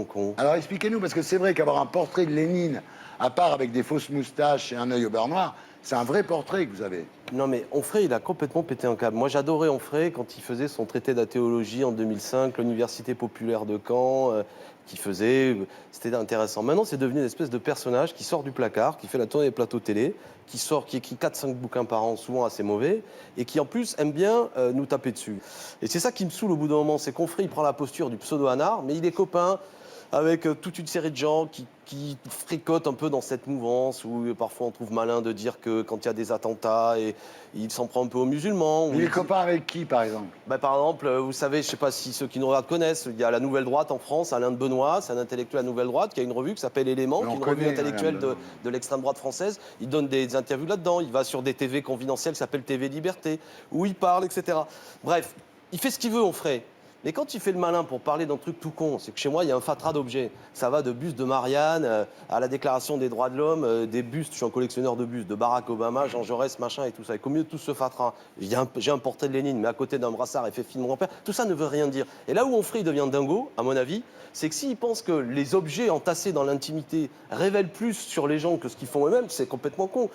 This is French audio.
con. Alors expliquez-nous, parce que c'est vrai qu'avoir un portrait de Lénine, à part avec des fausses moustaches et un œil au beurre noir, c'est un vrai portrait que vous avez. Non, mais Onfray, il a complètement pété un câble. Moi, j'adorais Onfray quand il faisait son traité d'athéologie en 2005, l'Université populaire de Caen, qui faisait. C'était intéressant. Maintenant, c'est devenu une espèce de personnage qui sort du placard, qui fait la tournée des plateaux télé, qui écrit 4-5 bouquins par an, souvent assez mauvais, et qui, en plus, aime bien nous taper dessus. Et c'est ça qui me saoule au bout d'un moment, c'est qu'Onfray, il prend la posture du pseudo-anard, mais il est copain avec toute une série de gens qui fricotent un peu dans cette mouvance où parfois on trouve malin de dire que quand il y a des attentats, et il s'en prend un peu aux musulmans. Il est copain avec qui, par exemple? Bah, par exemple, vous savez, je ne sais pas si ceux qui nous regardent connaissent, il y a la Nouvelle Droite en France, Alain de Benoît, c'est un intellectuel à la Nouvelle Droite qui a une revue qui s'appelle Éléments, Mais qui est on une revue connaît, intellectuelle Alain de Benoît. de l'extrême droite française. Il donne des interviews là-dedans, il va sur des TV confidentielles qui s'appellent TV Liberté, où il parle, etc. Bref, il fait ce qu'il veut, on ferait. Mais quand il fait le malin pour parler d'un truc tout con, c'est que chez moi, il y a un fatras d'objets. Ça va de bustes de Marianne à la Déclaration des droits de l'homme, des bustes, je suis un collectionneur de bustes, de Barack Obama, Jean Jaurès, machin et tout ça. Et qu'au milieu de tout ce fatras, j'ai un portrait de Lénine, mais à côté d'un brassard et fait film de mon père, tout ça ne veut rien dire. Et là où Onfray devient dingo, à mon avis, c'est que s'il pense que les objets entassés dans l'intimité révèlent plus sur les gens que ce qu'ils font eux-mêmes, c'est complètement con.